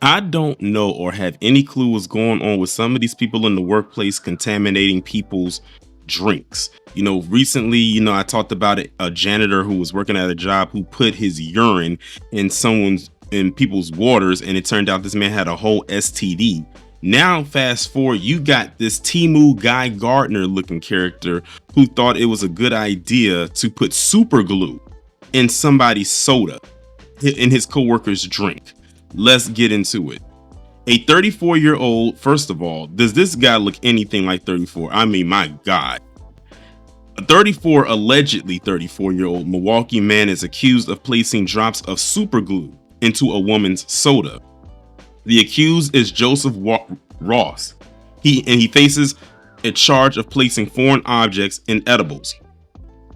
I don't know or have any clue what's going on with some of these people in the workplace contaminating people's drinks. Recently, I talked about it, a janitor who was working at a job who put his urine in people's waters, and it turned out this man had a whole STD. Now, fast forward, you got this Timu Guy Gardner looking character who thought it was a good idea to put super glue in somebody's soda in his coworker's drink. Let's get into it. A 34-year-old, first of all, does this guy look anything like 34? I mean, my God. A allegedly 34-year-old Milwaukee man is accused of placing drops of superglue into a woman's soda. The accused is Joseph Ross. He faces a charge of placing foreign objects in edibles.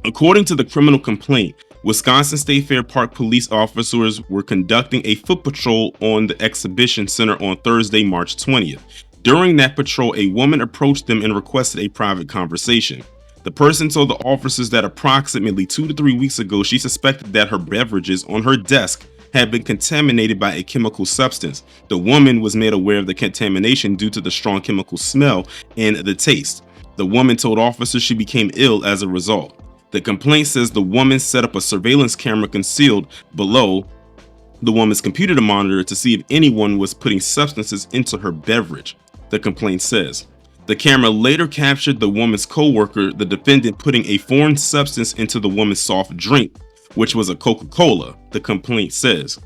According to the criminal complaint, Wisconsin State Fair Park police officers were conducting a foot patrol on the exhibition center on Thursday, March 20th. During that patrol, a woman approached them and requested a private conversation. The person told the officers that approximately 2 to 3 weeks ago, she suspected that her beverages on her desk had been contaminated by a chemical substance. The woman was made aware of the contamination due to the strong chemical smell and the taste. The woman told officers she became ill as a result. The complaint says the woman set up a surveillance camera concealed below the woman's computer monitor to see if anyone was putting substances into her beverage, the complaint says. The camera later captured the woman's co-worker, the defendant, putting a foreign substance into the woman's soft drink, which was a Coca-Cola, the complaint says.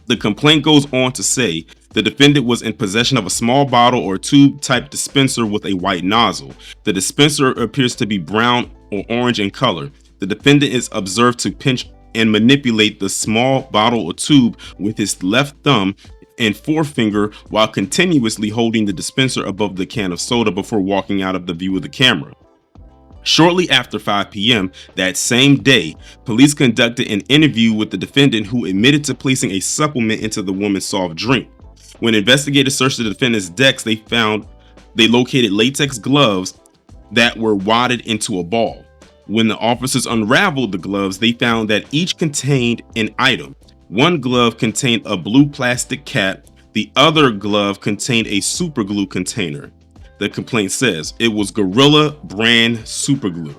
The complaint goes on to say the defendant was in possession of a small bottle or tube type dispenser with a white nozzle. The dispenser appears to be brown or orange in color. The defendant is observed to pinch and manipulate the small bottle or tube with his left thumb and forefinger while continuously holding the dispenser above the can of soda before walking out of the view of the camera. Shortly after 5 p.m. that same day, police conducted an interview with the defendant, who admitted to placing a supplement into the woman's soft drink. When investigators searched the defendant's desk, they located latex gloves that were wadded into a ball. When the officers unraveled the gloves, they found that each contained an item. One glove contained a blue plastic cap. The other glove contained a superglue container. The complaint says it was Gorilla brand superglue.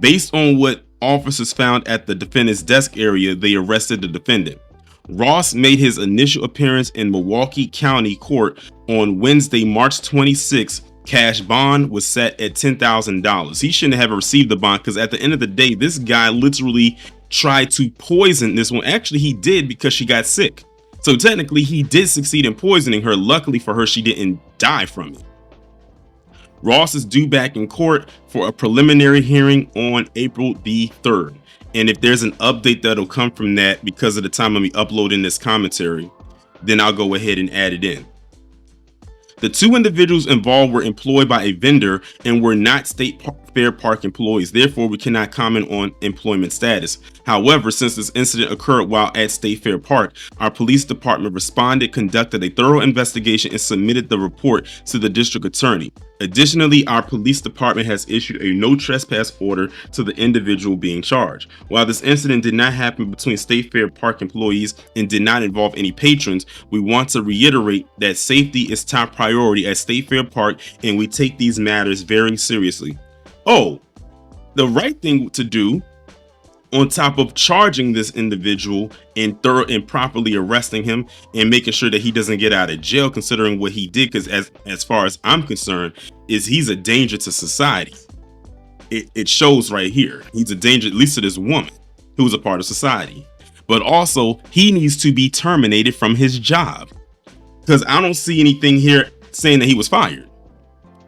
Based on what officers found at the defendant's desk area, they arrested the defendant. Ross made his initial appearance in Milwaukee County Court on Wednesday, March 26. Cash bond was set at $10,000. He shouldn't have received the bond, because at the end of the day, this guy literally tried to poison this one. Actually, he did, because she got sick. So technically, he did succeed in poisoning her. Luckily for her, she didn't die from it. Ross is due back in court for a preliminary hearing on April the 3rd. And if there's an update that'll come from that because of the time of me uploading this commentary, then I'll go ahead and add it in. The two individuals involved were employed by a vendor and were not State Fair Park employees. Therefore, we cannot comment on employment status. However, since this incident occurred while at State Fair Park, our police department responded, conducted a thorough investigation, and submitted the report to the district attorney. Additionally, our police department has issued a no trespass order to the individual being charged. While this incident did not happen between State Fair Park employees and did not involve any patrons, we want to reiterate that safety is top priority at State Fair Park, and we take these matters very seriously. Oh, the right thing to do, on top of charging this individual and properly arresting him and making sure that he doesn't get out of jail, considering what he did, because as far as I'm concerned, is he's a danger to society. It shows right here. He's a danger, at least to this woman who's a part of society. But also, he needs to be terminated from his job, because I don't see anything here saying that he was fired.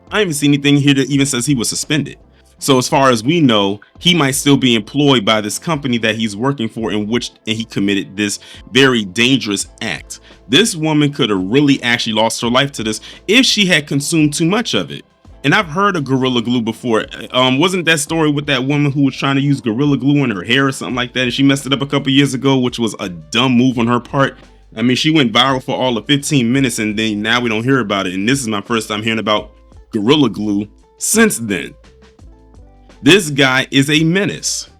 I don't even see anything here that even says he was suspended. So as far as we know, he might still be employed by this company that he's working for, in which he committed this very dangerous act. This woman could have really actually lost her life to this if she had consumed too much of it. And I've heard of Gorilla Glue before. Wasn't that story with that woman who was trying to use Gorilla Glue in her hair or something like that, and she messed it up a couple years ago, which was a dumb move on her part? I mean, she went viral for all of 15 minutes, and then now we don't hear about it. And this is my first time hearing about Gorilla Glue since then. This guy is a menace.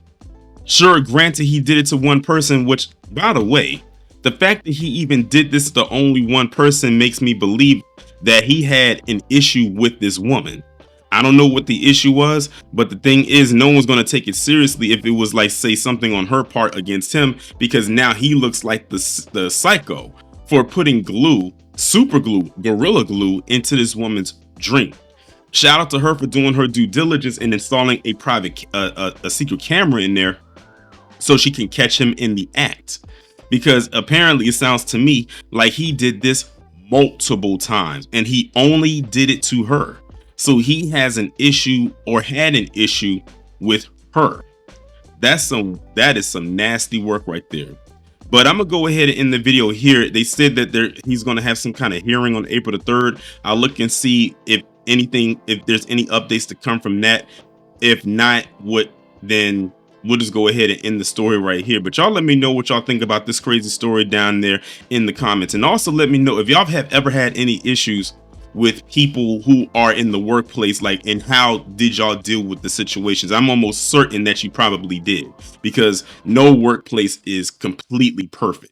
Sure, granted, he did it to one person, which, by the way, The fact that he even did this to only one person makes me believe that he had an issue with this woman. I don't know what the issue was, but the thing is, no one's going to take it seriously if it was like, say, something on her part against him, because now he looks like the psycho for putting glue, super glue, gorilla glue into this woman's drink. Shout out to her for doing her due diligence and installing a private, a secret camera in there so she can catch him in the act. Because apparently it sounds to me like he did this multiple times and he only did it to her. So he has an issue, or had an issue, with her. That is some nasty work right there. But I'm gonna go ahead and end the video here. They said that he's gonna have some kind of hearing on April the 3rd. I'll look and see if there's any updates to come from that. If not, then we'll just go ahead and end the story right here. But y'all let me know what y'all think about this crazy story down there in the comments. And also let me know if y'all have ever had any issues with people who are in the workplace, like, and how did y'all deal with the situations? I'm almost certain that you probably did, because no workplace is completely perfect.